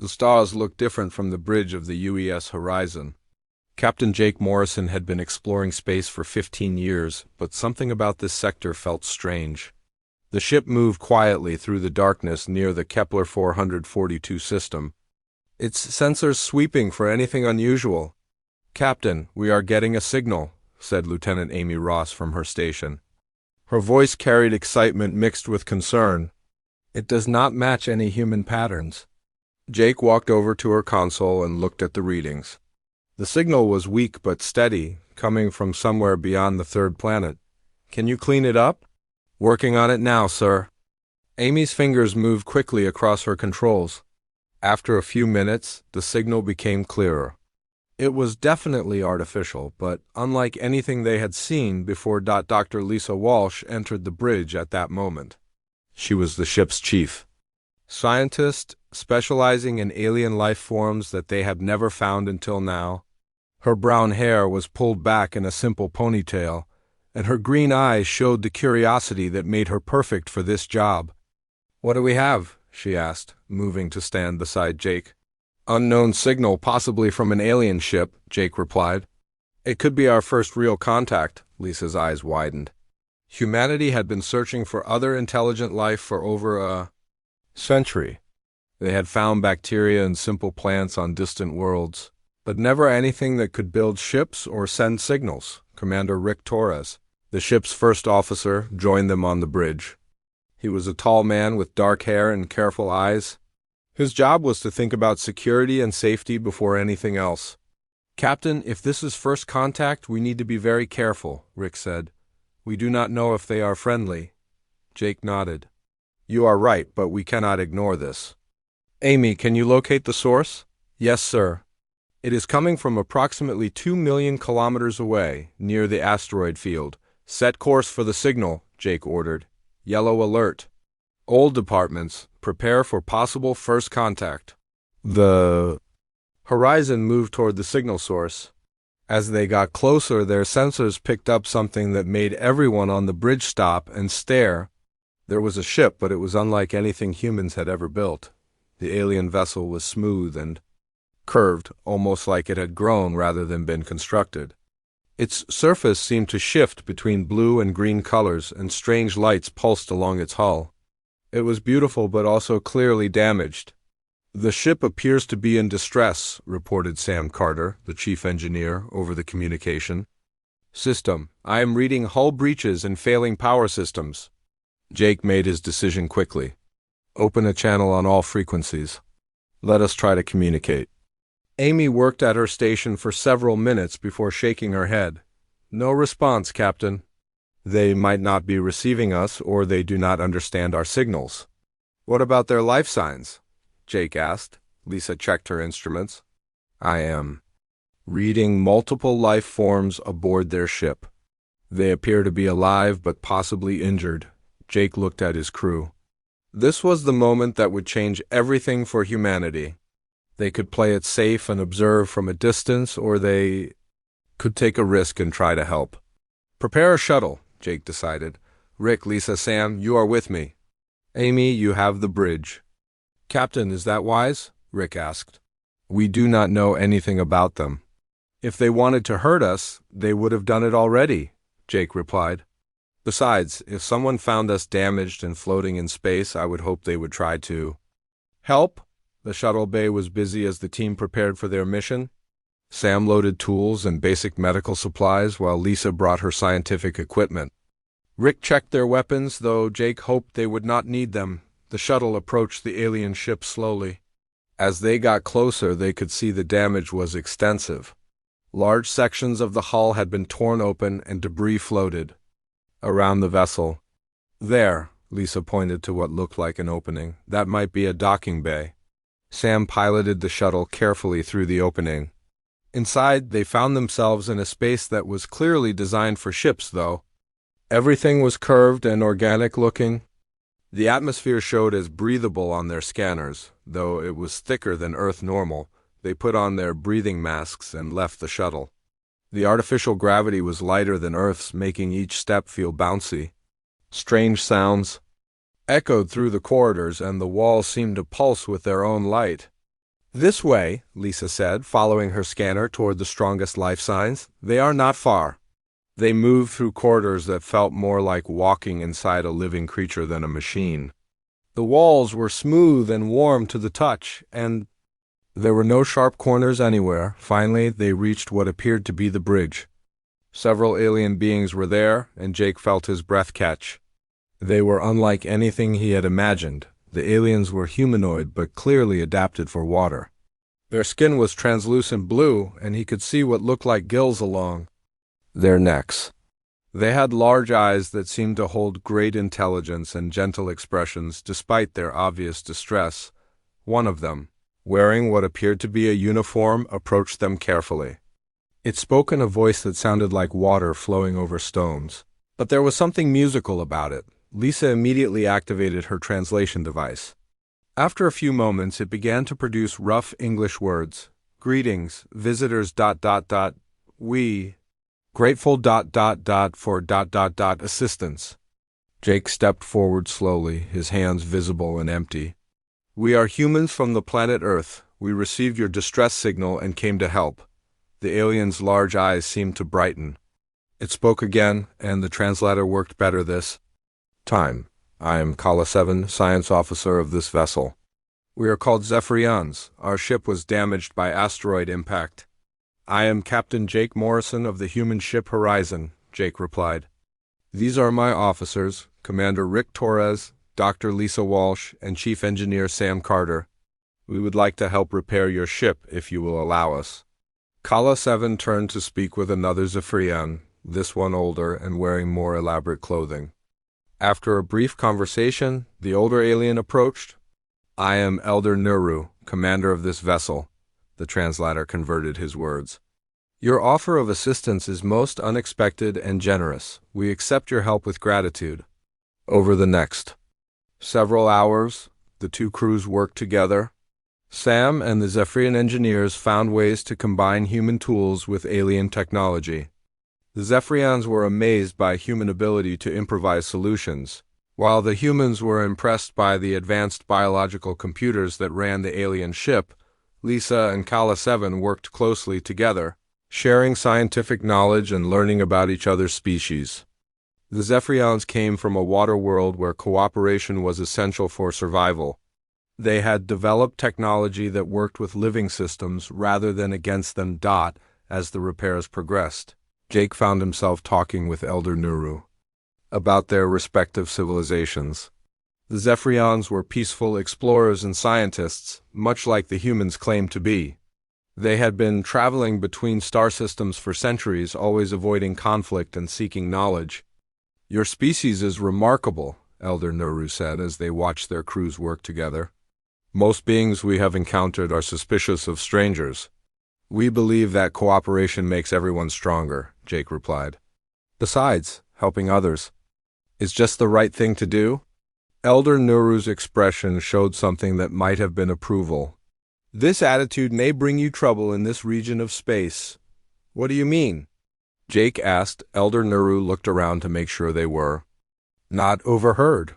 The stars looked different from the bridge of the UES horizon. Captain Jake Morrison had been exploring space for 15 years, but something about this sector felt strange. The ship moved quietly through the darkness near the Kepler 442 system, its sensors sweeping for anything unusual. "Captain, we are getting a signal," said Lieutenant Amy Ross from her station. Her voice carried excitement mixed with concern. "It does not match any human patterns." Jake walked over to her console and looked at the readings. The signal was weak but steady, coming from somewhere beyond the third planet. "Can you clean it up?" "Working on it now, sir." Amy's fingers moved quickly across her controls. After a few minutes, the signal became clearer. It was definitely artificial, but unlike anything they had seen before. Dr. Lisa Walsh entered the bridge at that moment. She was the ship's chief scientist, specializing in alien life forms that they had never found until now. Her brown hair was pulled back in a simple ponytail, and her green eyes showed the curiosity that made her perfect for this job. "What do we have?" she asked, moving to stand beside Jake. "Unknown signal, possibly from an alien ship," Jake replied. "It could be our first real contact." Lisa's eyes widened. Humanity had been searching for other intelligent life for over a century. They had found bacteria and simple plants on distant worlds, but never anything that could build ships or send signals. Commander Rick Torres, the ship's first officer, joined them on the bridge. He was a tall man with dark hair and careful eyes. His job was to think about security and safety before anything else. "Captain, if this is first contact, we need to be very careful," Rick said. "We do not know if they are friendly." Jake nodded. "You are right, but we cannot ignore this." "Amy, can you locate the source?" "Yes, sir." "It is coming from approximately 2 million kilometers away, near the asteroid field. Set course for the signal," Jake ordered. "Yellow alert. All departments, prepare for possible first contact." The horizon moved toward the signal source. As they got closer, their sensors picked up something that made everyone on the bridge stop and stare. There was a ship, but it was unlike anything humans had ever built. The alien vessel was smooth and curved, almost like it had grown rather than been constructed. Its surface seemed to shift between blue and green colors, and strange lights pulsed along its hull. It was beautiful but also clearly damaged. "The ship appears to be in distress," reported Sam Carter, the chief engineer, over the communication system. "I am reading hull breaches and failing power systems." Jake made his decision quickly. "Open a channel on all frequencies. Let us try to communicate." Amy worked at her station for several minutes before shaking her head. "No response, Captain." "They might not be receiving us, or they do not understand our signals." "What about their life signs?" Jake asked. Lisa checked her instruments. "I am reading multiple life forms aboard their ship. They appear to be alive but possibly injured." Jake looked at his crew. This was the moment that would change everything for humanity. They could play it safe and observe from a distance, or they could take a risk and try to help. "Prepare a shuttle," Jake decided. "Rick, Lisa, Sam, you are with me. Amy, you have the bridge." "Captain, is that wise?" Rick asked. "We do not know anything about them. If they wanted to hurt us, they would have done it already," Jake replied. "Besides, if someone found us damaged and floating in space, I would hope they would try to help." The shuttle bay was busy as the team prepared for their mission. Sam loaded tools and basic medical supplies while Lisa brought her scientific equipment. Rick checked their weapons, though Jake hoped they would not need them. The shuttle approached the alien ship slowly. As they got closer, they could see the damage was extensive. Large sections of the hull had been torn open and debris floated around the vessel. "There," Lisa pointed to what looked like an opening. "That might be a docking bay." Sam piloted the shuttle carefully through the opening. Inside, they found themselves in a space that was clearly designed for ships, though. Everything was curved and organic-looking. The atmosphere showed as breathable on their scanners, though it was thicker than Earth normal. They put on their breathing masks and left the shuttle. The artificial gravity was lighter than Earth's, making each step feel bouncy. Strange sounds echoed through the corridors, and the walls seemed to pulse with their own light. This way, Lisa said, following her scanner toward the strongest life signs. They are not far. They moved through corridors that felt more like walking inside a living creature than a machine. The walls were smooth and warm to the touch, and there were no sharp corners anywhere. Finally, they reached what appeared to be the bridge. Several alien beings were there, and Jake felt his breath catch. They were unlike anything he had imagined. The aliens were humanoid but clearly adapted for water. Their skin was translucent blue, and he could see what looked like gills along their necks. They had large eyes that seemed to hold great intelligence and gentle expressions despite their obvious distress. One of them, wearing what appeared to be a uniform, approached them carefully. It spoke in a voice that sounded like water flowing over stones. But there was something musical about it. Lisa immediately activated her translation device. After a few moments, it began to produce rough English words. Greetings, visitors ... We grateful ... for ... assistance. Jake stepped forward slowly, his hands visible and empty. We are humans from the planet Earth. We received your distress signal and came to help. The alien's large eyes seemed to brighten. It spoke again, and the translator worked better this time. I am Kala 7, science officer of this vessel. We are called Zephyrians. Our ship was damaged by asteroid impact. I am Captain Jake Morrison of the human ship Horizon, Jake replied. These are my officers, Commander Rick Torres, Dr. Lisa Walsh, and Chief Engineer Sam Carter. We would like to help repair your ship if you will allow us. Kala 7 turned to speak with another Zephyrian, this one older and wearing more elaborate clothing. After a brief conversation, the older alien approached. I am Elder Nuru, commander of this vessel. The translator converted his words. Your offer of assistance is most unexpected and generous. We accept your help with gratitude. Over the next several hours, the two crews worked together. Sam and the Zephyrian engineers found ways to combine human tools with alien technology. The Zephyrians were amazed by human ability to improvise solutions, while the humans were impressed by the advanced biological computers that ran the alien ship. Lisa and Kala 7 worked closely together, sharing scientific knowledge and learning about each other's species. The Zephyrians came from a water world where cooperation was essential for survival. They had developed technology that worked with living systems rather than against them. As the repairs progressed, Jake found himself talking with Elder Nuru about their respective civilizations. The Zephyrians were peaceful explorers and scientists, much like the humans claimed to be. They had been traveling between star systems for centuries, always avoiding conflict and seeking knowledge. Your species is remarkable, Elder Nuru said as they watched their crews work together. Most beings we have encountered are suspicious of strangers. We believe that cooperation makes everyone stronger, Jake replied. Besides, helping others is just the right thing to do. Elder Nuru's expression showed something that might have been approval. This attitude may bring you trouble in this region of space. What do you mean? Jake asked. Elder Nuru looked around to make sure they were not overheard.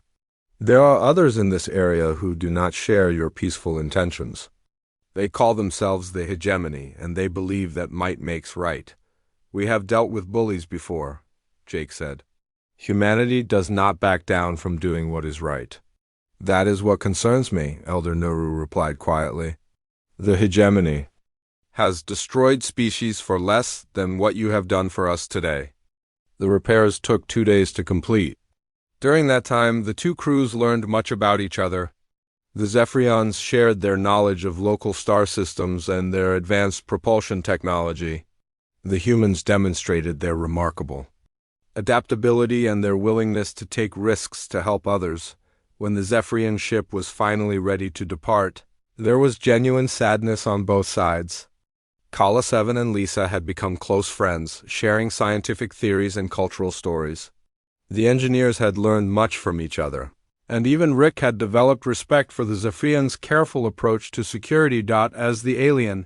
There are others in this area who do not share your peaceful intentions. They call themselves the hegemony, and they believe that might makes right. We have dealt with bullies before, Jake said. Humanity does not back down from doing what is right. That is what concerns me, Elder Nuru replied quietly. The hegemony has destroyed species for less than what you have done for us today. The repairs took 2 days to complete. During that time, the two crews learned much about each other. The Zephyrians shared their knowledge of local star systems and their advanced propulsion technology. The humans demonstrated their remarkable adaptability and their willingness to take risks to help others. When the Zephyrian ship was finally ready to depart, there was genuine sadness on both sides. Kala 7 and Lisa had become close friends, sharing scientific theories and cultural stories. The engineers had learned much from each other, and even Rick had developed respect for the Zephyrians' careful approach to security. As the alien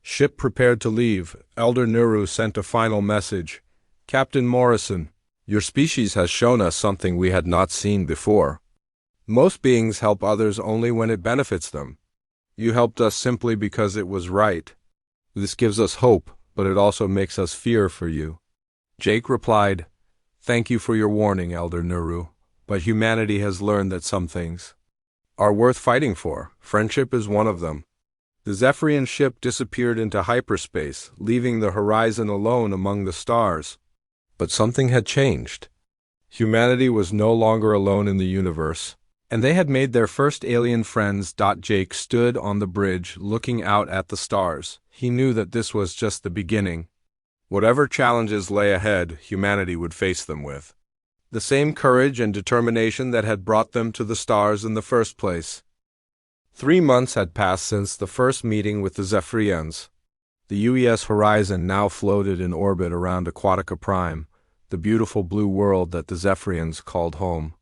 ship prepared to leave, Elder Nuru sent a final message. Captain Morrison, your species has shown us something we had not seen before. Most beings help others only when it benefits them. You helped us simply because it was right. This gives us hope, but it also makes us fear for you. Jake replied, "Thank you for your warning, Elder Nuru, but humanity has learned that some things are worth fighting for. Friendship is one of them." The Zephyrian ship disappeared into hyperspace, leaving the horizon alone among the stars. But something had changed. Humanity was no longer alone in the universe, and they had made their first alien friends. Jake stood on the bridge, looking out at the stars. He knew that this was just the beginning. Whatever challenges lay ahead, humanity would face them with the same courage and determination that had brought them to the stars in the first place. 3 months had passed since the first meeting with the Zephyrians. The UES Horizon now floated in orbit around Aquatica Prime, the beautiful blue world that the Zephyrians called home.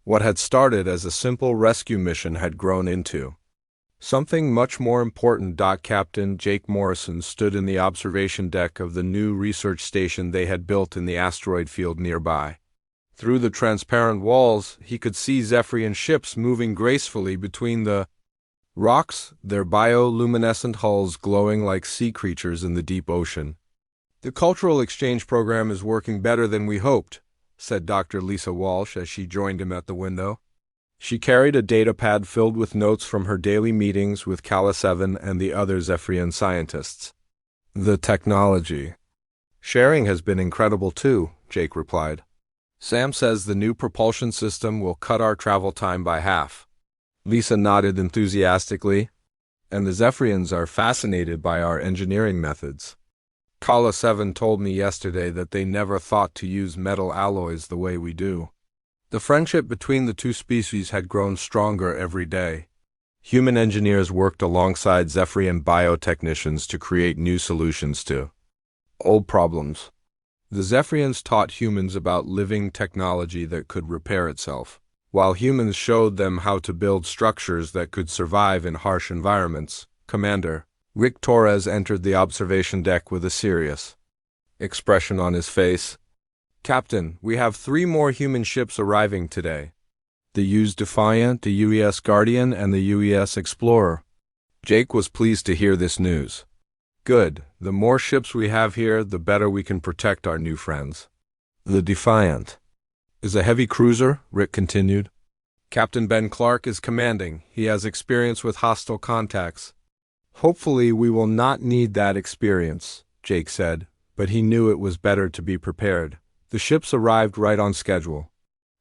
What had started as a simple rescue mission had grown into something much more important. Captain Jake Morrison stood in the observation deck of the new research station they had built in the asteroid field nearby. Through the transparent walls, he could see Zephyrian ships moving gracefully between the rocks, their bioluminescent hulls glowing like sea creatures in the deep ocean. "The cultural exchange program is working better than we hoped," said Dr. Lisa Walsh as she joined him at the window. She carried a datapad filled with notes from her daily meetings with Kala 7 and the other Zephyrian scientists. "The technology sharing has been incredible too," Jake replied. "Sam says the new propulsion system will cut our travel time by half." Lisa nodded enthusiastically. "And the Zephyrians are fascinated by our engineering methods. Kala 7 told me yesterday that they never thought to use metal alloys the way we do." The friendship between the two species had grown stronger every day. Human engineers worked alongside Zephyrian biotechnicians to create new solutions to old problems. The Zephyrians taught humans about living technology that could repair itself, while humans showed them how to build structures that could survive in harsh environments. Commander Rick Torres entered the observation deck with a serious expression on his face. "Captain, we have 3 more human ships arriving today. The UES Defiant, the UES Guardian, and the UES Explorer." Jake was pleased to hear this news. "Good. The more ships we have here, the better we can protect our new friends." "The Defiant is a heavy cruiser," Rick continued. "Captain Ben Clark is commanding. He has experience with hostile contacts." "Hopefully we will not need that experience," Jake said, but he knew it was better to be prepared. The ships arrived right on schedule.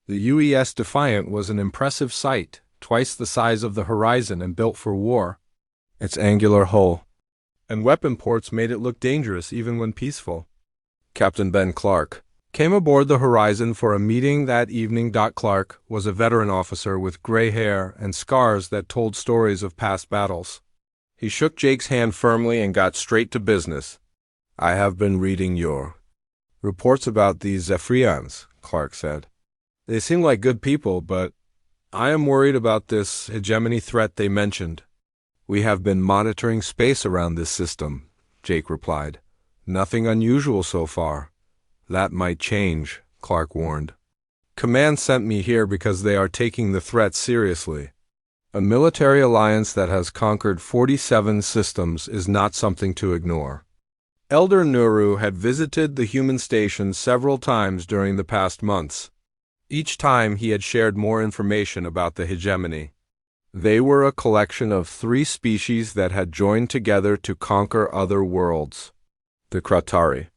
The UES Defiant was an impressive sight, twice the size of the Horizon and built for war. Its angular hull and weapon ports made it look dangerous even when peaceful. Captain Ben Clark came aboard the Horizon for a meeting that evening. Clark was a veteran officer with gray hair and scars that told stories of past battles. He shook Jake's hand firmly and got straight to business. "I have been reading your reports about these Zephyrians," Clark said. "They seem like good people, but I am worried about this hegemony threat they mentioned." "We have been monitoring space around this system," Jake replied. "Nothing unusual so far." "That might change," Clark warned. "Command sent me here because they are taking the threat seriously. A military alliance that has conquered 47 systems is not something to ignore." Elder Nuru had visited the human station several times during the past months. Each time he had shared more information about the hegemony. They were a collection of 3 species that had joined together to conquer other worlds. The Kratari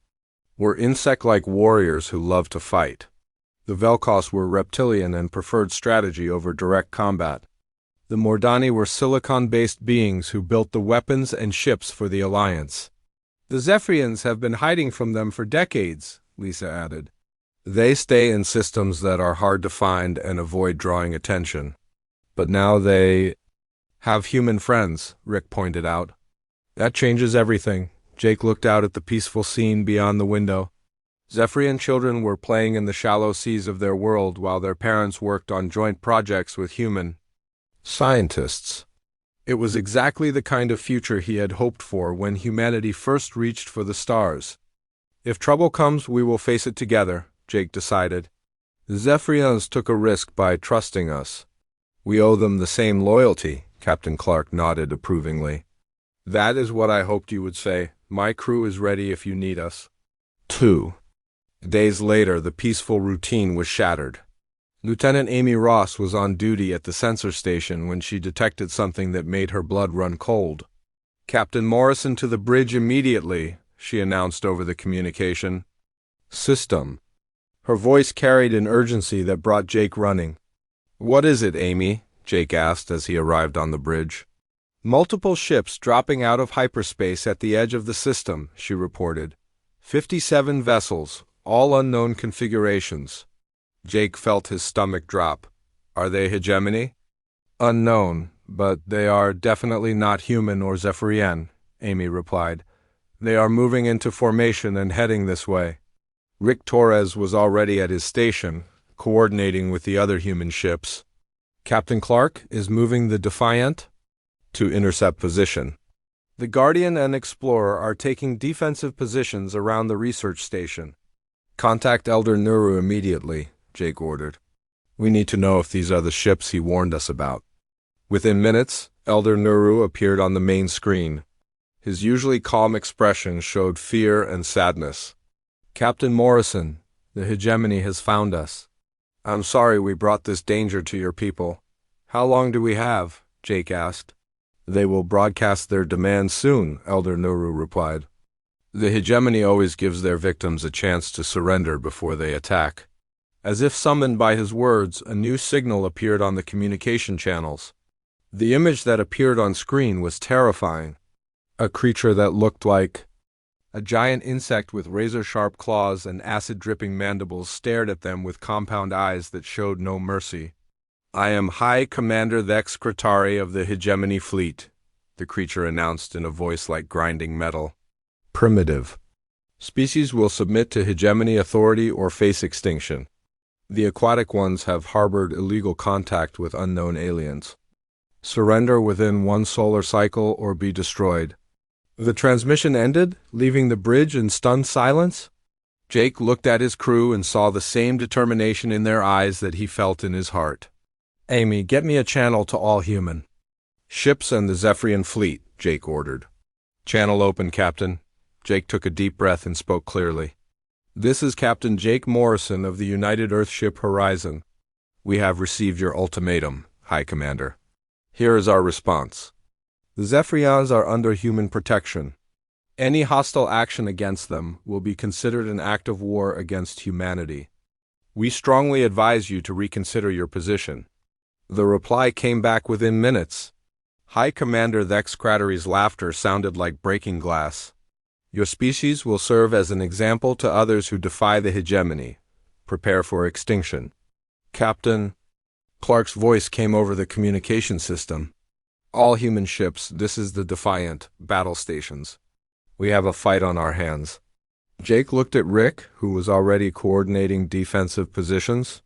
were insect-like warriors who loved to fight. The Velkos were reptilian and preferred strategy over direct combat. The Mordani were silicon-based beings who built the weapons and ships for the Alliance. "The Zephyrians have been hiding from them for decades," Lisa added. "They stay in systems that are hard to find and avoid drawing attention. But now they have human friends," Rick pointed out. "That changes everything." Jake looked out at the peaceful scene beyond the window. Zephyrian children were playing in the shallow seas of their world while their parents worked on joint projects with human scientists. It was exactly the kind of future he had hoped for when humanity first reached for the stars. "If trouble comes, we will face it together," Jake decided. "The Zephyrians took a risk by trusting us. We owe them the same loyalty," Captain Clark nodded approvingly. That is what I hoped you would say. My crew is ready if you need us. 2 days later, the peaceful routine was shattered. Lieutenant Amy Ross was on duty at the sensor station when she detected something that made her blood run cold. Captain Morrison to the bridge immediately, she announced over the communication system. Her voice carried an urgency that brought Jake running. What is it, Amy? Jake asked as he arrived on the bridge. Multiple ships dropping out of hyperspace at the edge of the system, she reported. 57 vessels, all unknown configurations. Jake felt his stomach drop. Are they hegemony? Unknown, but they are definitely not human or Zephyrian, Amy replied. They are moving into formation and heading this way. Rick Torres was already at his station, coordinating with the other human ships. Captain Clark is moving the Defiant to intercept position. The Guardian and Explorer are taking defensive positions around the research station. Contact Elder Nuru immediately, Jake ordered. We need to know if these are the ships he warned us about. Within minutes, Elder Nuru appeared on the main screen. His usually calm expression showed fear and sadness. Captain Morrison, the hegemony has found us. I'm sorry we brought this danger to your people. How long do we have? Jake asked. They will broadcast their demands soon, Elder Nuru replied. The hegemony always gives their victims a chance to surrender before they attack. As if summoned by his words, a new signal appeared on the communication channels. The image that appeared on screen was terrifying. A creature that looked like a giant insect with razor-sharp claws and acid-dripping mandibles stared at them with compound eyes that showed no mercy. I am High Commander Thex Kratari of the Hegemony Fleet, the creature announced in a voice like grinding metal. Primitive. Species will submit to hegemony authority or face extinction. The aquatic ones have harbored illegal contact with unknown aliens. Surrender within 1 solar cycle or be destroyed. The transmission ended, leaving the bridge in stunned silence. Jake looked at his crew and saw the same determination in their eyes that he felt in his heart. Amy, get me a channel to all human. Ships and the Zephyrian fleet, Jake ordered. Channel open, Captain. Jake took a deep breath and spoke clearly. This is Captain Jake Morrison of the United Earthship Horizon. We have received your ultimatum, High Commander. Here is our response. The Zephyrians are under human protection. Any hostile action against them will be considered an act of war against humanity. We strongly advise you to reconsider your position. The reply came back within minutes. High Commander Thex Kratari's laughter sounded like breaking glass. Your species will serve as an example to others who defy the hegemony. Prepare for extinction. Captain Clark's voice came over the communication system. All human ships, this is the Defiant, battle stations. We have a fight on our hands. Jake looked at Rick, who was already coordinating defensive positions.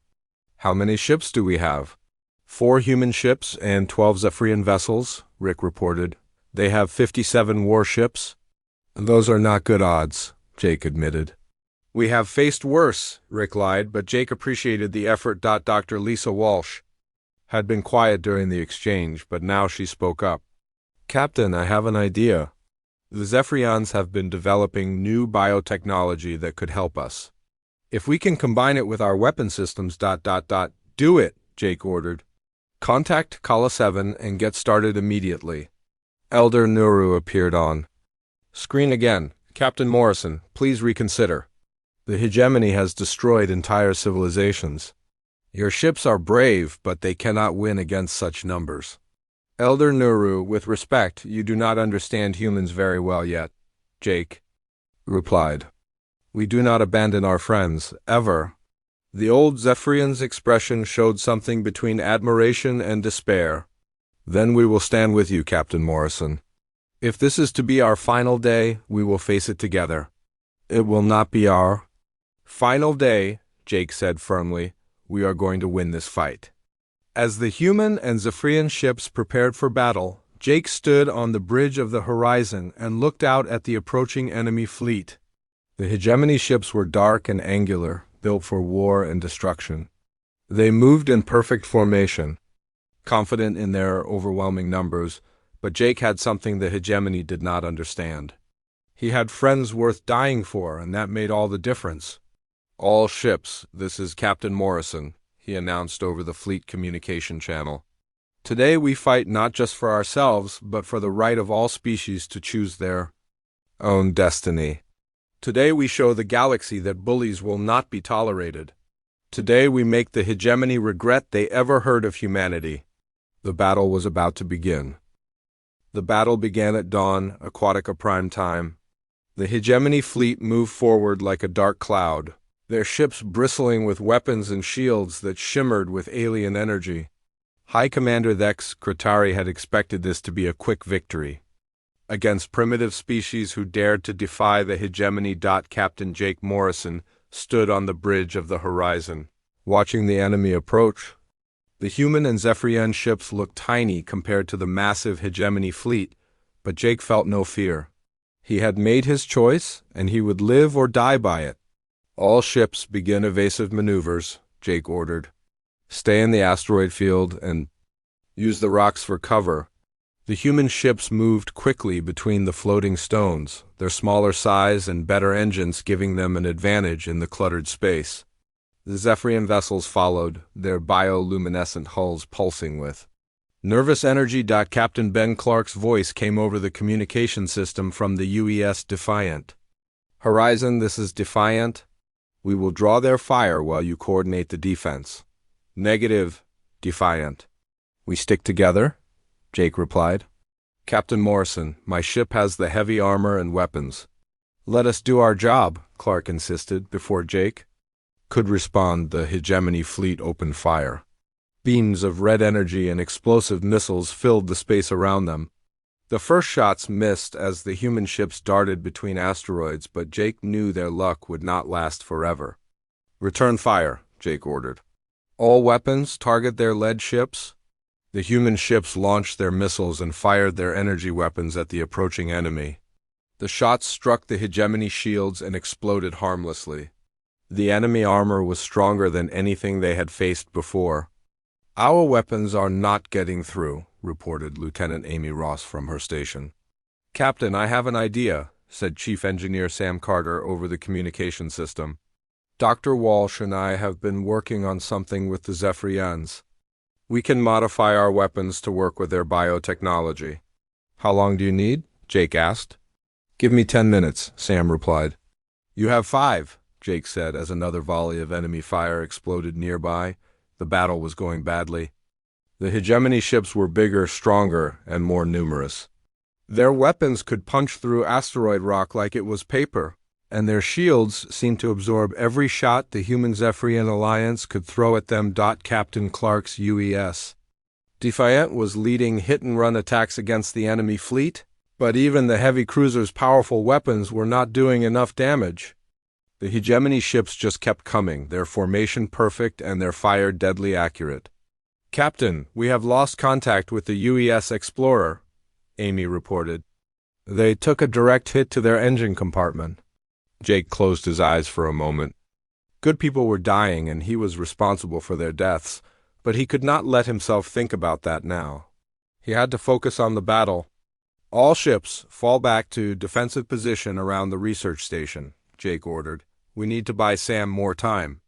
How many ships do we have? 4 human ships and 12 Zephyrian vessels, Rick reported. They have 57 warships. Those are not good odds, Jake admitted. We have faced worse, Rick lied, but Jake appreciated the effort. Dr. Lisa Walsh had been quiet during the exchange, but now she spoke up. Captain, I have an idea. The Zephyrians have been developing new biotechnology that could help us. If we can combine it with our weapon systems. Do it, Jake ordered. Contact Kala 7 and get started immediately. Elder Nuru appeared on screen again. Captain Morrison, please reconsider. The hegemony has destroyed entire civilizations. Your ships are brave, but they cannot win against such numbers. Elder Nuru, with respect, you do not understand humans very well yet, Jake replied. We do not abandon our friends, ever. The old Zephyrian's expression showed something between admiration and despair. Then we will stand with you, Captain Morrison. If this is to be our final day, we will face it together. It will not be our final day, Jake said firmly. We are going to win this fight. As the human and Zephyrian ships prepared for battle, Jake stood on the bridge of the horizon and looked out at the approaching enemy fleet. The hegemony ships were dark and angular, built for war and destruction. They moved in perfect formation. confident in their overwhelming numbers, but Jake had something the hegemony did not understand. He had friends worth dying for, and that made all the difference. "All ships, this is Captain Morrison," he announced over the fleet communication channel. "Today we fight not just for ourselves, but for the right of all species to choose their own destiny. Today we show the galaxy that bullies will not be tolerated. Today we make the hegemony regret they ever heard of humanity." The battle was about to begin. The battle began at dawn, Aquatica prime time. The hegemony fleet moved forward like a dark cloud, their ships bristling with weapons and shields that shimmered with alien energy. High Commander Thex Kratari had expected this to be a quick victory against primitive species who dared to defy the hegemony. Captain Jake Morrison stood on the bridge of the horizon, watching the enemy approach. The human and Zephyrian ships looked tiny compared to the massive hegemony fleet, but Jake felt no fear. He had made his choice, and he would live or die by it. "All ships begin evasive maneuvers," Jake ordered. "Stay in the asteroid field and use the rocks for cover." The human ships moved quickly between the floating stones, their smaller size and better engines giving them an advantage in the cluttered space. The Zephyrian vessels followed, their bioluminescent hulls pulsing with nervous energy. Captain Ben Clark's voice came over the communication system from the UES Defiant. "Horizon, this is Defiant. We will draw their fire while you coordinate the defense." "Negative, Defiant." "We stick together?" Jake replied. "Captain Morrison, my ship has the heavy armor and weapons." "Let us do our job," Clark insisted, before Jake could respond. The hegemony fleet opened fire. Beams of red energy and explosive missiles filled the space around them. The first shots missed as the human ships darted between asteroids, but Jake knew their luck would not last forever. "Return fire," Jake ordered. "All weapons target their lead ships." The human ships launched their missiles and fired their energy weapons at the approaching enemy. The shots struck the hegemony shields and exploded harmlessly. The enemy armor was stronger than anything they had faced before. "Our weapons are not getting through," reported Lieutenant Amy Ross from her station. "Captain, I have an idea," said Chief Engineer Sam Carter over the communication system. "Dr. Walsh and I have been working on something with the Zephyrians. We can modify our weapons to work with their biotechnology." "How long do you need?" Jake asked. "Give me 10 minutes," Sam replied. "You have 5, Jake said as another volley of enemy fire exploded nearby. The battle was going badly. The hegemony ships were bigger, stronger, and more numerous. Their weapons could punch through asteroid rock like it was paper, and their shields seemed to absorb every shot the human Zephyrian alliance could throw at them. Captain Clark's UES Defiant was leading hit-and-run attacks against the enemy fleet, but even the heavy cruiser's powerful weapons were not doing enough damage. The hegemony ships just kept coming, their formation perfect and their fire deadly accurate. "Captain, we have lost contact with the UES Explorer," Amy reported. "They took a direct hit to their engine compartment." Jake closed his eyes for a moment. Good people were dying, and he was responsible for their deaths, but he could not let himself think about that now. He had to focus on the battle. "All ships, fall back to defensive position around the research station," Jake ordered. "We need to buy Sam more time."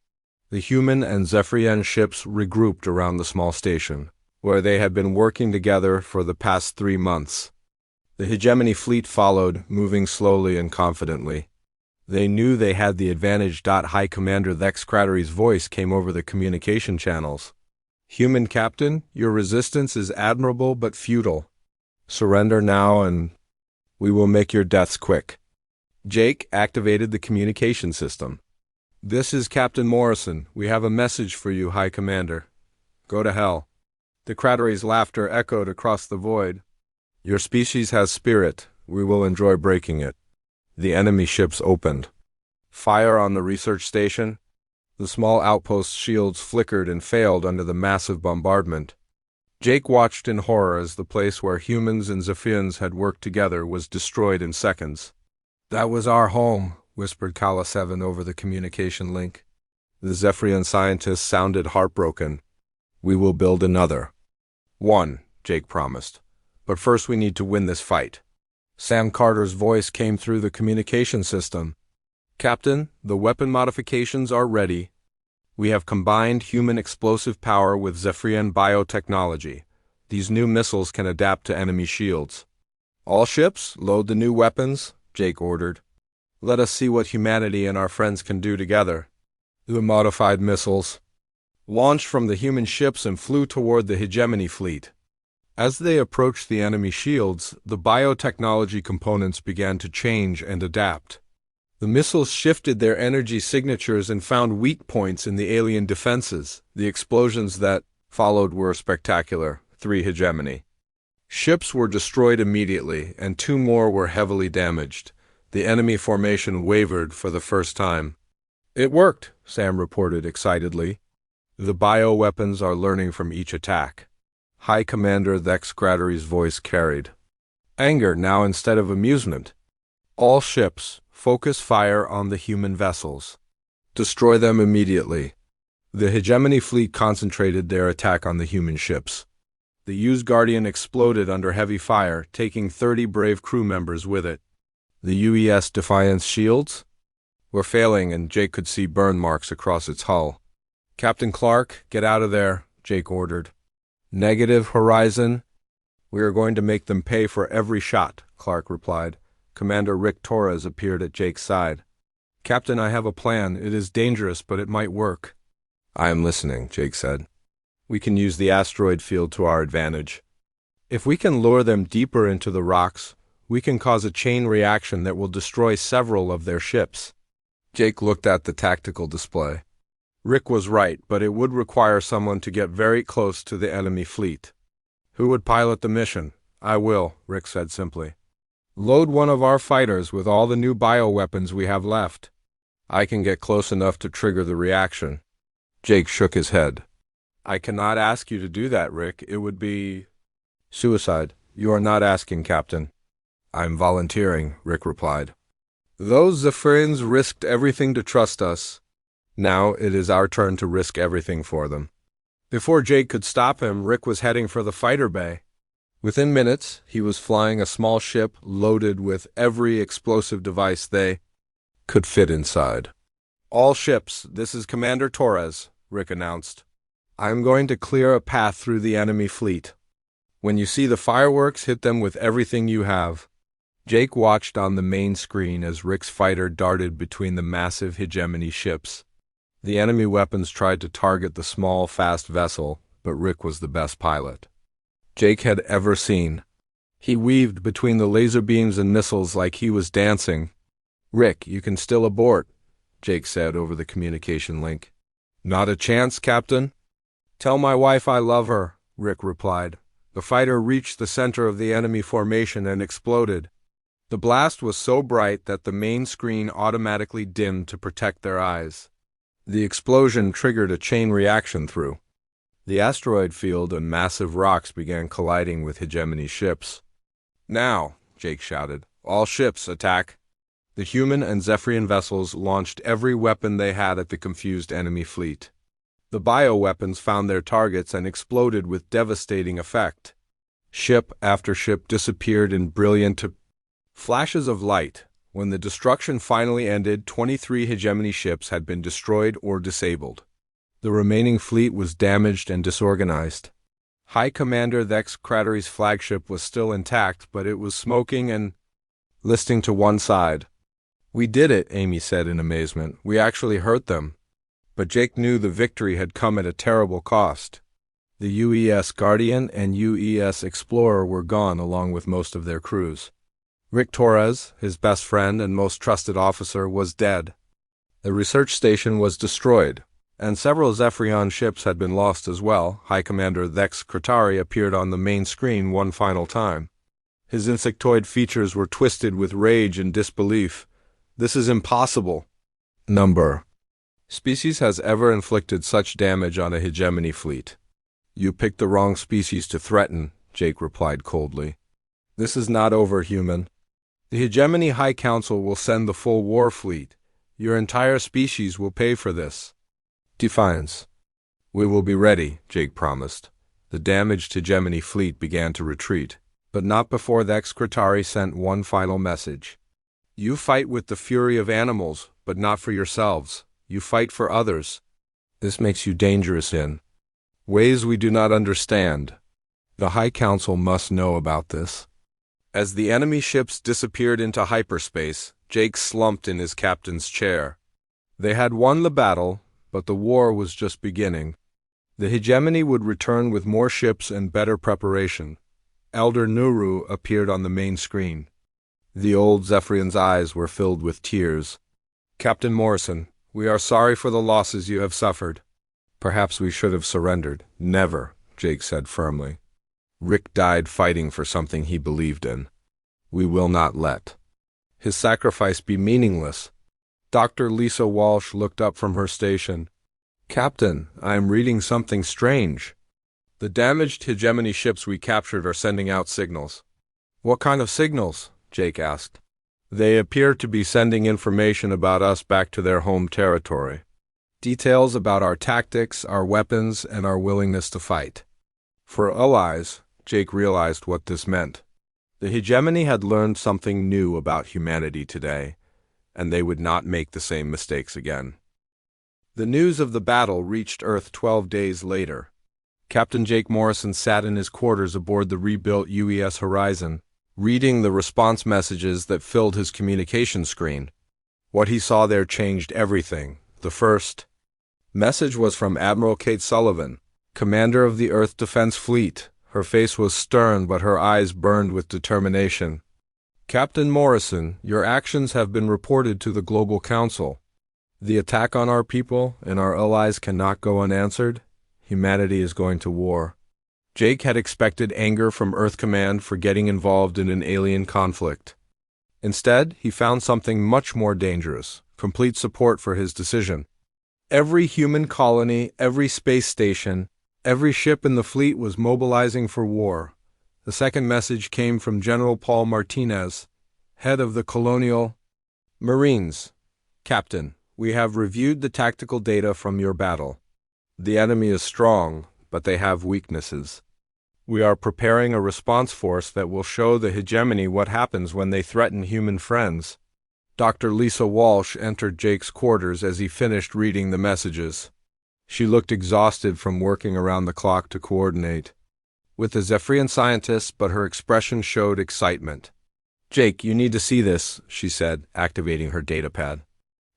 The human and Zephyrian ships regrouped around the small station, where they had been working together for the past 3 months. The hegemony fleet followed, moving slowly and confidently. They knew they had the advantage. High Commander Thex Kratari's voice came over the communication channels. "Human Captain, your resistance is admirable but futile. Surrender now and we will make your deaths quick." Jake activated the communication system. "This is Captain Morrison. We have a message for you, High Commander." "Go to hell." The Kratari's laughter echoed across the void. "Your species has spirit. We will enjoy breaking it." The enemy ships opened fire on the research station. The small outpost's shields flickered and failed under the massive bombardment. Jake watched in horror as the place where humans and Zephyrians had worked together was destroyed in seconds. "That was our home," whispered Kala 7 over the communication link. The Zephyrian scientist sounded heartbroken. "We will build another." "1," Jake promised. "But first we need to win this fight." Sam Carter's voice came through the communication system. "Captain, the weapon modifications are ready. We have combined human explosive power with Zephyrian biotechnology. These new missiles can adapt to enemy shields." "All ships, load the new weapons," Jake ordered. "Let us see what humanity and our friends can do together." The modified missiles launched from the human ships and flew toward the hegemony fleet. As they approached the enemy shields, the biotechnology components began to change and adapt. The missiles shifted their energy signatures and found weak points in the alien defenses. The explosions that followed were spectacular. 3 hegemony ships were destroyed immediately, and 2 more were heavily damaged. The enemy formation wavered for the first time. "It worked," Sam reported excitedly. "The bioweapons are learning from each attack." High Commander Thex Grattery's voice carried anger now instead of amusement. "All ships, focus fire on the human vessels. Destroy them immediately." The hegemony fleet concentrated their attack on the human ships. The used Guardian exploded under heavy fire, taking 30 brave crew members with it. The UES Defiance shields were failing, and Jake could see burn marks across its hull. "Captain Clark, get out of there," Jake ordered. "Negative, Horizon. We are going to make them pay for every shot," Clark replied. Commander Rick Torres appeared at Jake's side. "Captain, I have a plan. It is dangerous, but it might work." "I am listening," Jake said. "We can use the asteroid field to our advantage. If we can lure them deeper into the rocks, we can cause a chain reaction that will destroy several of their ships." Jake looked at the tactical display. Rick was right, but it would require someone to get very close to the enemy fleet. "Who would pilot the mission?" "I will," Rick said simply. "Load one of our fighters with all the new bioweapons we have left. I can get close enough to trigger the reaction." Jake shook his head. "I cannot ask you to do that, Rick. It would be suicide." "You are not asking, Captain." "I'm volunteering," Rick replied. "Those Zephyrians risked everything to trust us. Now it is our turn to risk everything for them." Before Jake could stop him, Rick was heading for the fighter bay. Within minutes, he was flying a small ship loaded with every explosive device they could fit inside. "All ships, this is Commander Torres," Rick announced. "I am going to clear a path through the enemy fleet. When you see the fireworks, hit them with everything you have." Jake watched on the main screen as Rick's fighter darted between the massive hegemony ships. The enemy weapons tried to target the small, fast vessel, but Rick was the best pilot Jake had ever seen. He weaved between the laser beams and missiles like he was dancing. "Rick, you can still abort," Jake said over the communication link. "Not a chance, Captain." "Tell my wife I love her," Rick replied. The fighter reached the center of the enemy formation and exploded. The blast was so bright that the main screen automatically dimmed to protect their eyes. The explosion triggered a chain reaction through the asteroid field, and massive rocks began colliding with hegemony ships. "Now," Jake shouted, "all ships, attack." The human and Zephyrian vessels launched every weapon they had at the confused enemy fleet. The bioweapons found their targets and exploded with devastating effect. Ship after ship disappeared in brilliant flashes of light. When the destruction finally ended, 23 hegemony ships had been destroyed or disabled. The remaining fleet was damaged and disorganized. High Commander Thex Grattery's flagship was still intact, but it was smoking and listing to one side. "We did it," Amy said in amazement. "We actually hurt them." But Jake knew the victory had come at a terrible cost. The UES Guardian and UES Explorer were gone along with most of their crews. Rick Torres, his best friend and most trusted officer, was dead. The research station was destroyed, and several Zephyrian ships had been lost as well. High Commander Thex Grattery appeared on the main screen one final time. His insectoid features were twisted with rage and disbelief. "This is impossible. Number species has ever inflicted such damage on a hegemony fleet." "You picked the wrong species to threaten," Jake replied coldly. "This is not over, human. The Hegemony High Council will send the full war fleet. Your entire species will pay for this." "Defiance. We will be ready," Jake promised. The damaged hegemony fleet began to retreat, but not before the Excretari sent one final message. You fight with the fury of animals, but not for yourselves. You fight for others. This makes you dangerous in ways we do not understand. The High Council must know about this. As the enemy ships disappeared into hyperspace, Jake slumped in his captain's chair. They had won the battle, but the war was just beginning. The hegemony would return with more ships and better preparation. Elder Nuru appeared on the main screen. The old Zephyrian's eyes were filled with tears. Captain Morrison, we are sorry for the losses you have suffered. Perhaps we should have surrendered. Never, Jake said firmly. Rick died fighting for something he believed in. We will not let his sacrifice be meaningless. Dr. Lisa Walsh looked up from her station. Captain, I am reading something strange. The damaged hegemony ships we captured are sending out signals. What kind of signals? Jake asked. They appear to be sending information about us back to their home territory. Details about our tactics, our weapons, and our willingness to fight. For allies, Jake realized what this meant. The hegemony had learned something new about humanity today, and they would not make the same mistakes again. The news of the battle reached Earth 12 days later. Captain Jake Morrison sat in his quarters aboard the rebuilt UES Horizon, reading the response messages that filled his communication screen. What he saw there changed everything. The first message was from Admiral Kate Sullivan, commander of the Earth Defense Fleet. Her face was stern, but her eyes burned with determination. Captain Morrison, your actions have been reported to the Global Council. The attack on our people and our allies cannot go unanswered. Humanity is going to war. Jake had expected anger from Earth Command for getting involved in an alien conflict. Instead, he found something much more dangerous: complete support for his decision. Every human colony, every space station, every ship in the fleet was mobilizing for war. The second message came from General Paul Martinez, head of the Colonial Marines. Captain, we have reviewed the tactical data from your battle. The enemy is strong, but they have weaknesses. We are preparing a response force that will show the hegemony what happens when they threaten human friends. Dr. Lisa Walsh entered Jake's quarters as he finished reading the messages. She looked exhausted from working around the clock to coordinate with the Zephyrian scientists, but her expression showed excitement. Jake, you need to see this, she said, activating her datapad.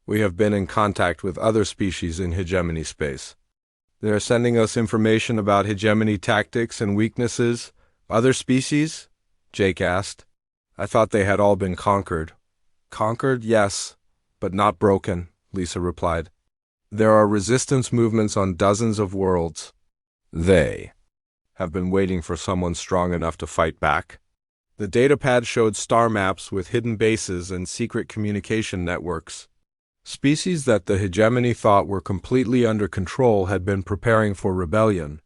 We have been in contact with other species in hegemony space. They are sending us information about hegemony tactics and weaknesses. Other species? Jake asked. I thought they had all been conquered. Conquered, yes, but not broken, Lisa replied. There are resistance movements on dozens of worlds. They have been waiting for someone strong enough to fight back. The datapad showed star maps with hidden bases and secret communication networks. Species that the hegemony thought were completely under control had been preparing for rebellion.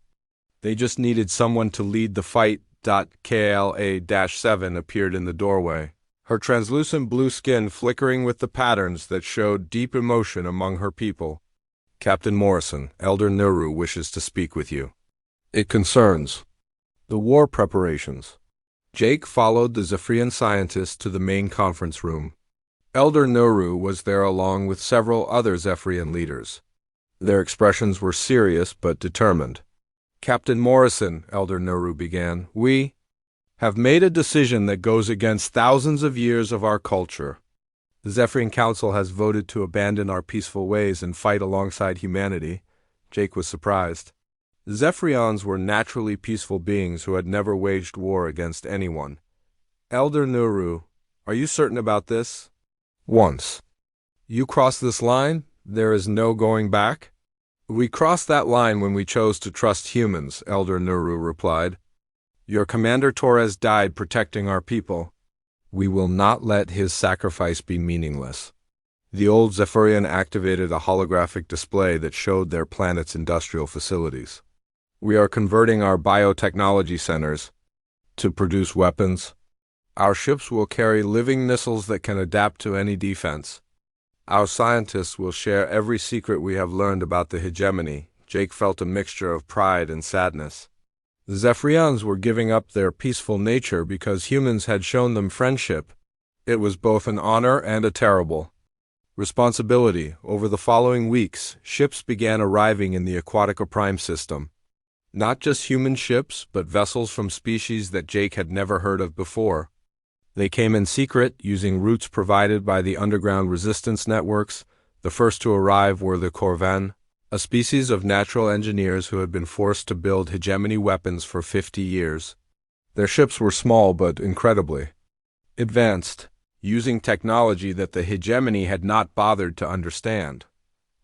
They just needed someone to lead the fight. KLA-7 appeared in the doorway, her translucent blue skin flickering with the patterns that showed deep emotion among her people. Captain Morrison, Elder Nuru wishes to speak with you. It concerns the war preparations. Jake followed the Zephyrian scientists to the main conference room. Elder Nuru was there along with several other Zephyrian leaders. Their expressions were serious but determined. Captain Morrison, Elder Nuru began, we have made a decision that goes against thousands of years of our culture. The Zephyrian Council has voted to abandon our peaceful ways and fight alongside humanity. Jake was surprised. Zephyrians were naturally peaceful beings who had never waged war against anyone. Elder Nuru, are you certain about this? Once you cross this line, there is no going back? We crossed that line when we chose to trust humans, Elder Nuru replied. Your Commander Torres died protecting our people. We will not let his sacrifice be meaningless. The old Zephyrian activated a holographic display that showed their planet's industrial facilities. We are converting our biotechnology centers to produce weapons. Our ships will carry living missiles that can adapt to any defense. Our scientists will share every secret we have learned about the hegemony. Jake felt a mixture of pride and sadness. The Zephyrians were giving up their peaceful nature because humans had shown them friendship. It was both an honor and a terrible responsibility. Over the following weeks, ships began arriving in the Aquatica Prime system. Not just human ships, but vessels from species that Jake had never heard of before. They came in secret, using routes provided by the underground resistance networks. The first to arrive were the Corvan, a species of natural engineers who had been forced to build hegemony weapons for 50 years. Their ships were small but incredibly advanced, using technology that the hegemony had not bothered to understand.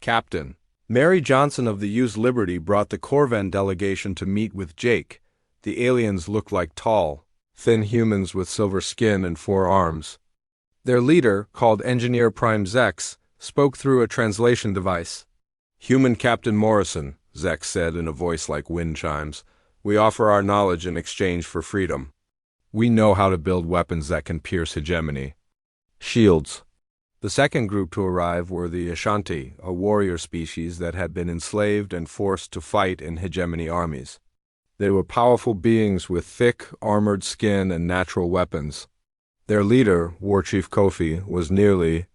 Captain Mary Johnson of the U's Liberty brought the Corvan delegation to meet with Jake. The aliens looked like tall, thin humans with silver skin and 4 arms. Their leader, called Engineer Prime Zex, spoke through a translation device. "Human Captain Morrison," Zex said in a voice like wind chimes, "we offer our knowledge in exchange for freedom. We know how to build weapons that can pierce hegemony. Shields." The second group to arrive were the Ashanti, a warrior species that had been enslaved and forced to fight in hegemony armies. They were powerful beings with thick, armored skin and natural weapons. Their leader, War Chief Kofi, was nearly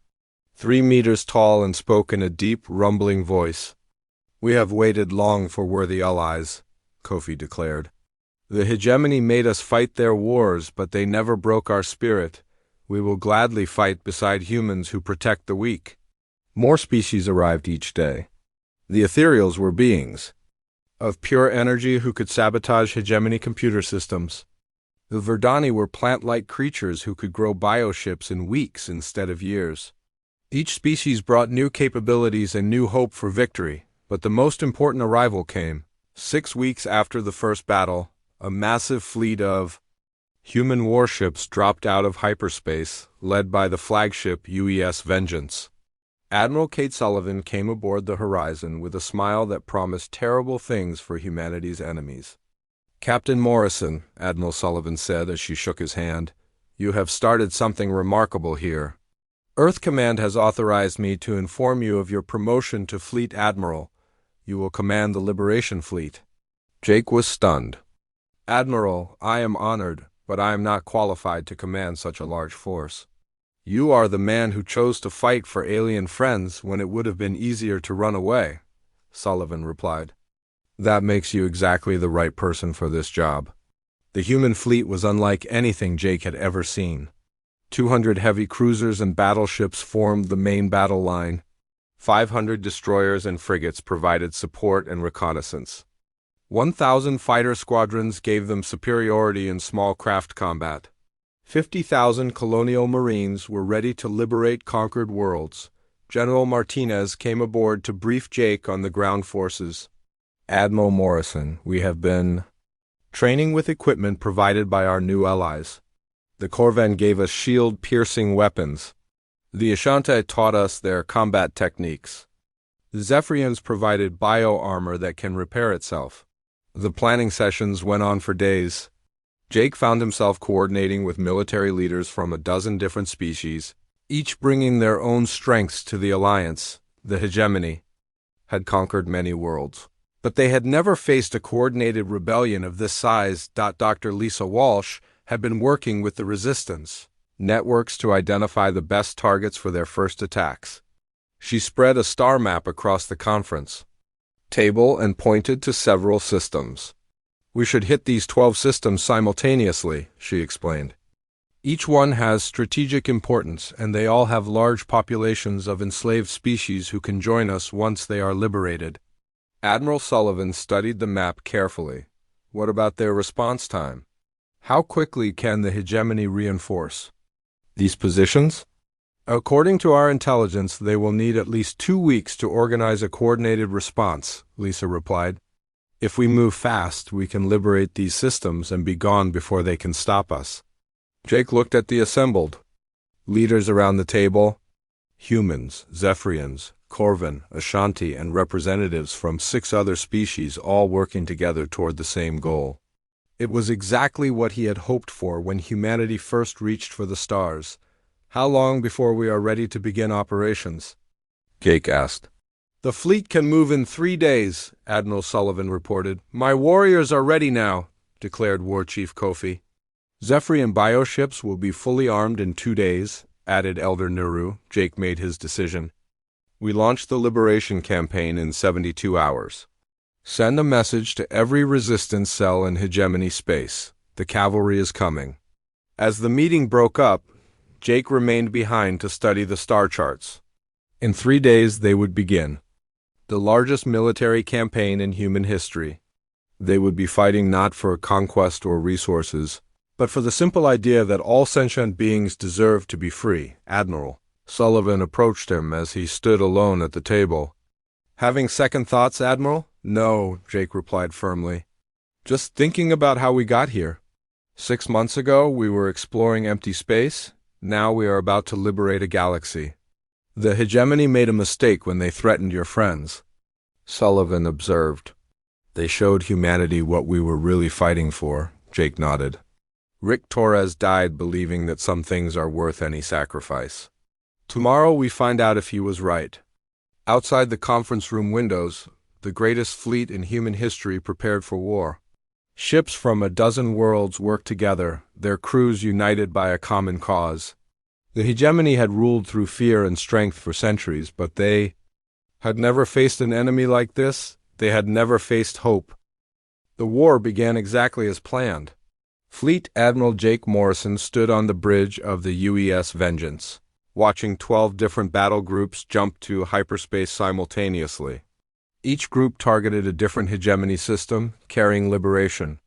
3 meters tall and spoke in a deep, rumbling voice. "We have waited long for worthy allies," Kofi declared. "The hegemony made us fight their wars, but they never broke our spirit. We will gladly fight beside humans who protect the weak." More species arrived each day. The ethereals were beings of pure energy who could sabotage hegemony computer systems. The Verdani were plant-like creatures who could grow bioships in weeks instead of years. Each species brought new capabilities and new hope for victory, but the most important arrival came 6 weeks after the first battle. A massive fleet of human warships dropped out of hyperspace, led by the flagship UES Vengeance. Admiral Kate Sullivan came aboard the Horizon with a smile that promised terrible things for humanity's enemies. "Captain Morrison," Admiral Sullivan said as she shook his hand, "you have started something remarkable here. Earth Command has authorized me to inform you of your promotion to Fleet Admiral. You will command the Liberation Fleet." Jake was stunned. "Admiral, I am honored, but I am not qualified to command such a large force." "You are the man who chose to fight for alien friends when it would have been easier to run away," Sullivan replied. "That makes you exactly the right person for this job." The human fleet was unlike anything Jake had ever seen. 200 heavy cruisers and battleships formed the main battle line. 500 destroyers and frigates provided support and reconnaissance. 1,000 fighter squadrons gave them superiority in small craft combat. 50,000 colonial marines were ready to liberate conquered worlds. General Martinez came aboard to brief Jake on the ground forces. "Admiral Morrison, we have been training with equipment provided by our new allies. The Corvan gave us shield-piercing weapons. The Ashanti taught us their combat techniques. The Zephyrians provided bio-armor that can repair itself." The planning sessions went on for days. Jake found himself coordinating with military leaders from a dozen different species, each bringing their own strengths to the alliance. The hegemony had conquered many worlds, but they had never faced a coordinated rebellion of this size. Dr. Lisa Walsh had been working with the resistance networks to identify the best targets for their first attacks. She spread a star map across the conference table and pointed to several systems. "We should hit these 12 systems simultaneously," she explained. "Each one has strategic importance, and they all have large populations of enslaved species who can join us once they are liberated." Admiral Sullivan studied the map carefully. "What about their response time? How quickly can the hegemony reinforce these positions?" "According to our intelligence, they will need at least 2 weeks to organize a coordinated response," Lisa replied. "If we move fast, we can liberate these systems and be gone before they can stop us." Jake looked at the assembled leaders around the table. Humans, Zephyrians, Corvan, Ashanti, and representatives from 6 other species all working together toward the same goal. It was exactly what he had hoped for when humanity first reached for the stars. "How long before we are ready to begin operations?" Jake asked. "The fleet can move in 3 days," Admiral Sullivan reported. "My warriors are ready now. declared War Chief Kofi. Zephyrian bioships will be fully armed in 2 days, added Elder Nuru. Jake made his decision. We launched the liberation campaign in 72 hours. Send a message to every resistance cell in hegemony space. The cavalry is coming. As the meeting broke up, Jake remained behind to study the star charts. In 3 days they would begin. The largest military campaign in human history. They would be fighting not for conquest or resources, but for the simple idea that all sentient beings deserve to be free. Admiral Sullivan approached him as he stood alone at the table. Having second thoughts, Admiral? No, Jake replied firmly. Just thinking about how we got here. 6 months ago, we were exploring empty space. Now we are about to liberate a galaxy. The hegemony made a mistake when they threatened your friends, Sullivan observed. They showed humanity what we were really fighting for, Jake nodded. Rick Torres died believing that some things are worth any sacrifice. Tomorrow we find out if he was right. Outside the conference room windows, the greatest fleet in human history prepared for war. Ships from a dozen worlds worked together, their crews united by a common cause. The hegemony had ruled through fear and strength for centuries, but they had never faced an enemy like this. They had never faced hope. The war began exactly as planned. Fleet Admiral Jake Morrison stood on the bridge of the UES Vengeance, watching 12 different battle groups jump to hyperspace simultaneously. Each group targeted a different hegemony system, carrying liberation.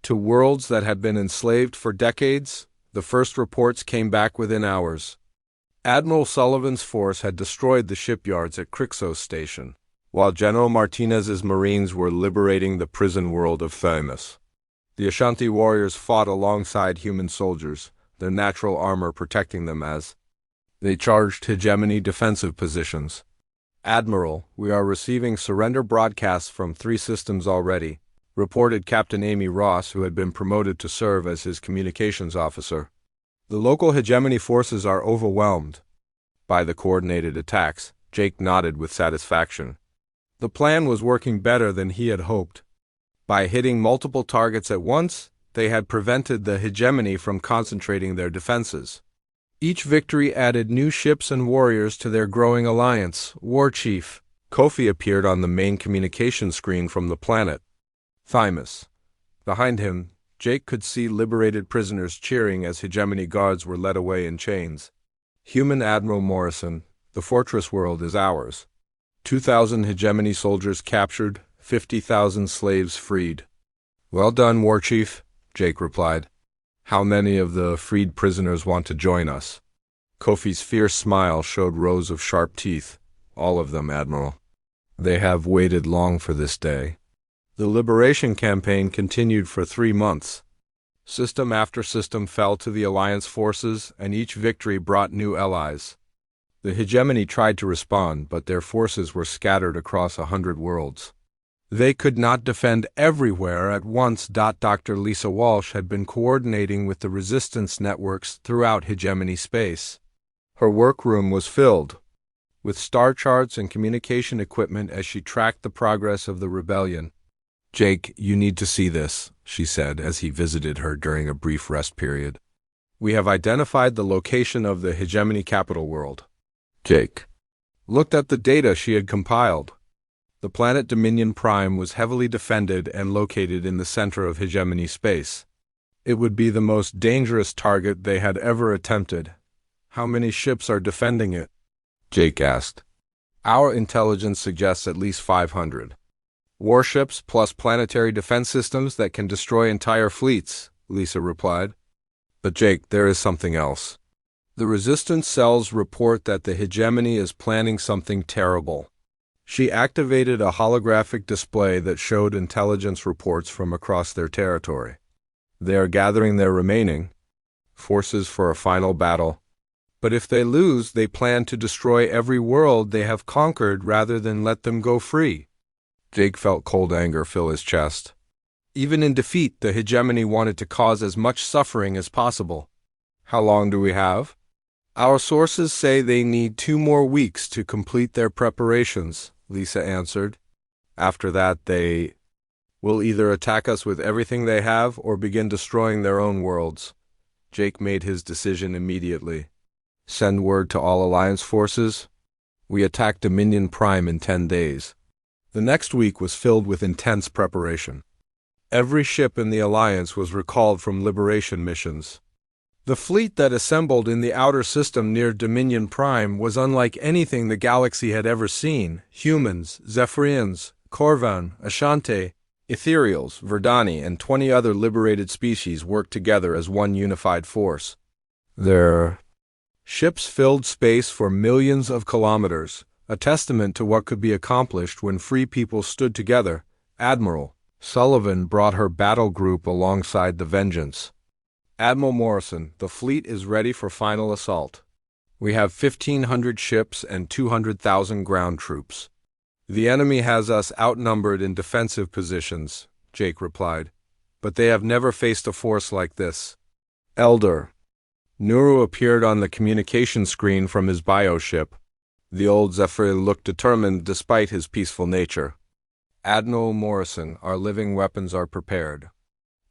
To worlds that had been enslaved for decades, the first reports came back within hours. Admiral Sullivan's force had destroyed the shipyards at Crixos Station, while General Martinez's Marines were liberating the prison world of Thymus. The Ashanti warriors fought alongside human soldiers, their natural armor protecting them as they charged hegemony defensive positions. Admiral, we are receiving surrender broadcasts from 3 systems already, reported Captain Amy Ross, who had been promoted to serve as his communications officer. The local hegemony forces are overwhelmed by the coordinated attacks. Jake nodded with satisfaction. The plan was working better than he had hoped. By hitting multiple targets at once, they had prevented the hegemony from concentrating their defenses. Each victory added new ships and warriors to their growing alliance. War Chief Kofi appeared on the main communication screen from the planet Thymus. Behind him, Jake could see liberated prisoners cheering as hegemony guards were led away in chains. Human Admiral Morrison, the fortress world is ours. 2,000 hegemony soldiers captured, 50,000 slaves freed. Well done, War Chief, Jake replied. How many of the freed prisoners want to join us? Kofi's fierce smile showed rows of sharp teeth. All of them, Admiral. They have waited long for this day. The liberation campaign continued for 3 months. System after system fell to the Alliance forces, and each victory brought new allies. The hegemony tried to respond, but their forces were scattered across 100 worlds. They could not defend everywhere at once. Dr. Lisa Walsh had been coordinating with the resistance networks throughout hegemony space. Her workroom was filled with star charts and communication equipment as she tracked the progress of the rebellion. Jake, you need to see this, she said as he visited her during a brief rest period. We have identified the location of the hegemony capital world. Jake looked at the data she had compiled. The planet Dominion Prime was heavily defended and located in the center of hegemony space. It would be the most dangerous target they had ever attempted. How many ships are defending it? Jake asked. Our intelligence suggests at least 500. Warships plus planetary defense systems that can destroy entire fleets, Lisa replied. But Jake, there is something else. The resistance cells report that the hegemony is planning something terrible. She activated a holographic display that showed intelligence reports from across their territory. They are gathering their remaining forces for a final battle. But if they lose, they plan to destroy every world they have conquered rather than let them go free. Jake felt cold anger fill his chest. Even in defeat, the hegemony wanted to cause as much suffering as possible. How long do we have? Our sources say they need 2 more weeks to complete their preparations, Lisa answered. After that, will either attack us with everything they have or begin destroying their own worlds. Jake made his decision immediately. Send word to all Alliance forces. We attack Dominion Prime in 10 days. The next week was filled with intense preparation. Every ship in the Alliance was recalled from liberation missions. The fleet that assembled in the outer system near Dominion Prime was unlike anything the galaxy had ever seen. Humans, Zephyrians, Corvan, Ashante, Ethereals, Verdani, and 20 other liberated species worked together as one unified force. Their ships filled space for millions of kilometers, a testament to what could be accomplished when free people stood together. Admiral Sullivan brought her battle group alongside the Vengeance. Admiral Morrison, the fleet is ready for final assault. We have 1,500 ships and 200,000 ground troops. The enemy has us outnumbered in defensive positions, Jake replied, but they have never faced a force like this. Elder Nuru appeared on the communication screen from his bioship. The old Zephyr looked determined despite his peaceful nature. Admiral Morrison, our living weapons are prepared.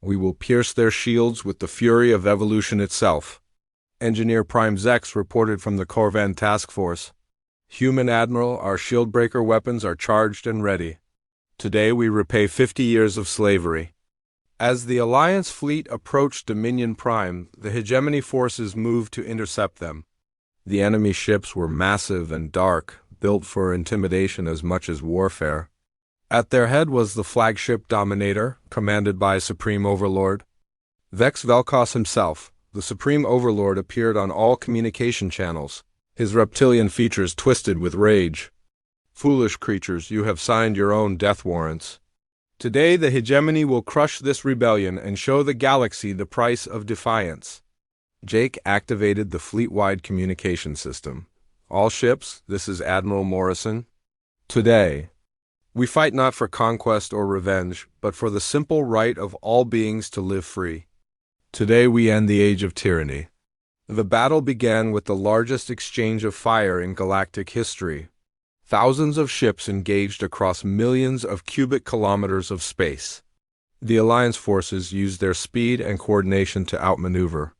We will pierce their shields with the fury of evolution itself. Engineer Prime Zex reported from the Corvan Task Force. Human Admiral, our shieldbreaker weapons are charged and ready. Today we repay 50 years of slavery. As the Alliance fleet approached Dominion Prime, the hegemony forces moved to intercept them. The enemy ships were massive and dark, built for intimidation as much as warfare. At their head was the flagship Dominator, commanded by Supreme Overlord Vex Velkos himself. The Supreme Overlord appeared on all communication channels, his reptilian features twisted with rage. Foolish creatures, you have signed your own death warrants. Today the hegemony will crush this rebellion and show the galaxy the price of defiance. Jake activated the fleet-wide communication system. All ships, this is Admiral Morrison. Today, we fight not for conquest or revenge, but for the simple right of all beings to live free. Today we end the age of tyranny. The battle began with the largest exchange of fire in galactic history. Thousands of ships engaged across millions of cubic kilometers of space. The Alliance forces used their speed and coordination to outmaneuver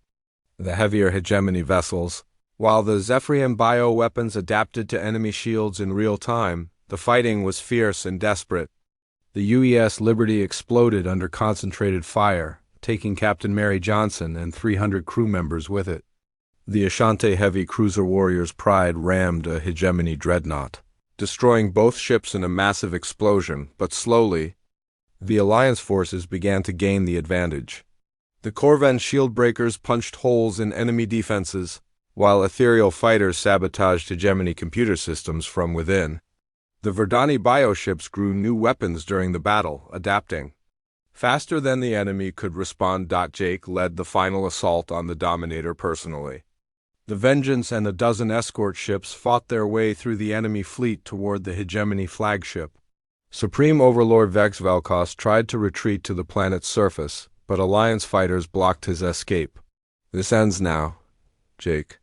the heavier hegemony vessels. While the Zephyrian bioweapons adapted to enemy shields in real time, the fighting was fierce and desperate. The UES Liberty exploded under concentrated fire, taking Captain Mary Johnson and 300 crew members with it. The Ashante heavy cruiser Warrior's Pride rammed a hegemony dreadnought, destroying both ships in a massive explosion, but slowly, the Alliance forces began to gain the advantage. The Corvan shieldbreakers punched holes in enemy defenses, while ethereal fighters sabotaged hegemony computer systems from within. The Verdani bioships grew new weapons during the battle, adapting faster than the enemy could respond. Jake led the final assault on the Dominator personally. The Vengeance and a dozen escort ships fought their way through the enemy fleet toward the hegemony flagship. Supreme Overlord Vex Velkos tried to retreat to the planet's surface, but Alliance fighters blocked his escape. This ends now, Jake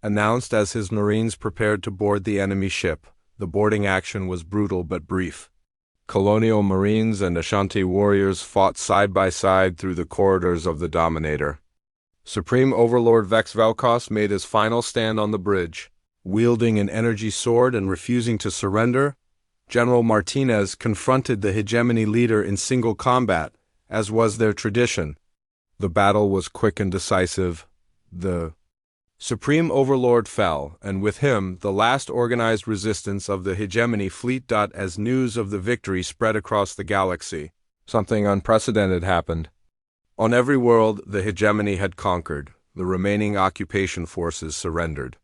announced as his Marines prepared to board the enemy ship. The boarding action was brutal but brief. Colonial Marines and Ashanti warriors fought side by side through the corridors of the Dominator. Supreme Overlord Vex Velkos made his final stand on the bridge. Wielding an energy sword and refusing to surrender, General Martinez confronted the hegemony leader in single combat, as was their tradition. The battle was quick and decisive. The Supreme Overlord fell, and with him, the last organized resistance of the hegemony fleet. As news of the victory spread across the galaxy, something unprecedented happened. On every world the hegemony had conquered, the remaining occupation forces surrendered.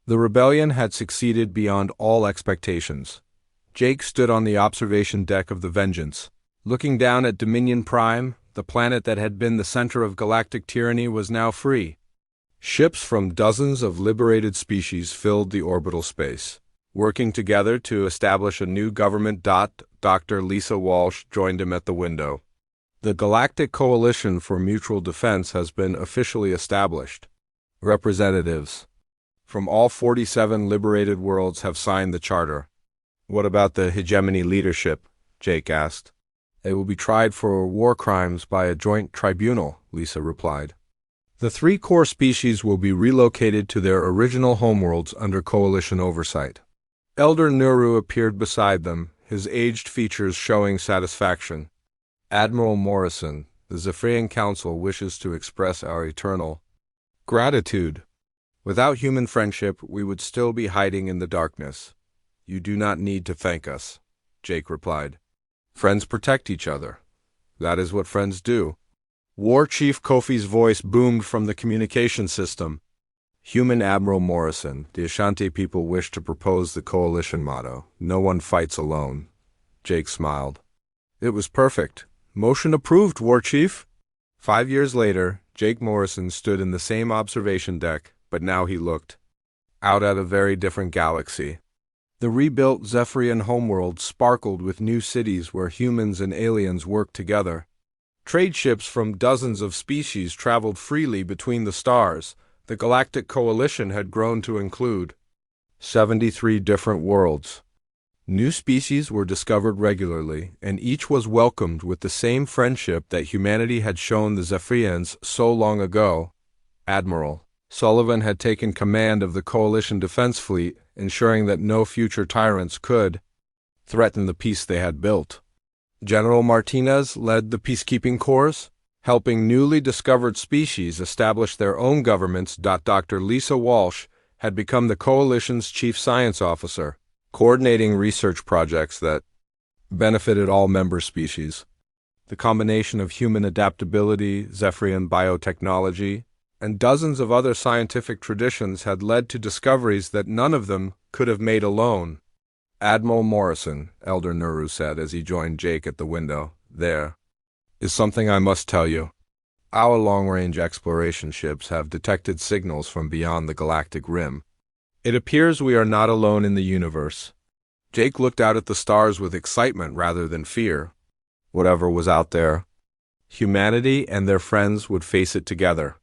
The rebellion had succeeded beyond all expectations. Jake stood on the observation deck of the Vengeance. Looking down at Dominion Prime, the planet that had been the center of galactic tyranny was now free. Ships from dozens of liberated species filled the orbital space, working together to establish a new government. Dr. Lisa Walsh joined him at the window. The Galactic Coalition for Mutual Defense has been officially established. Representatives from all 47 liberated worlds have signed the charter. What about the hegemony leadership? Jake asked. They will be tried for war crimes by a joint tribunal, Lisa replied. The 3 core species will be relocated to their original homeworlds under Coalition oversight. Elder Nuru appeared beside them, his aged features showing satisfaction. Admiral Morrison, the Zephyrian Council wishes to express our eternal gratitude. Without human friendship, we would still be hiding in the darkness. You do not need to thank us, Jake replied. Friends protect each other. That is what friends do. War Chief Kofi's voice boomed from the communication system. Human Admiral Morrison, the Ashanti people wish to propose the Coalition motto, "No one fights alone." Jake smiled. It was perfect. Motion approved, War Chief. 5 years later, Jake Morrison stood in the same observation deck, but now he looked out at a very different galaxy. The rebuilt Zephyrian homeworld sparkled with new cities where humans and aliens worked together. Trade ships from dozens of species traveled freely between the stars. The Galactic Coalition had grown to include 73 different worlds. New species were discovered regularly, and each was welcomed with the same friendship that humanity had shown the Zephyrians so long ago. Admiral Sullivan had taken command of the Coalition defense fleet, ensuring that no future tyrants could threaten the peace they had built. General Martinez led the peacekeeping corps, helping newly discovered species establish their own governments. Dr. Lisa Walsh had become the Coalition's chief science officer, coordinating research projects that benefited all member species. The combination of human adaptability, Zephyrian biotechnology, and dozens of other scientific traditions had led to discoveries that none of them could have made alone. Admiral Morrison, Elder Nuru said as he joined Jake at the window, there is something I must tell you. Our long-range exploration ships have detected signals from beyond the galactic rim. It appears we are not alone in the universe. Jake looked out at the stars with excitement rather than fear. Whatever was out there, humanity and their friends would face it together.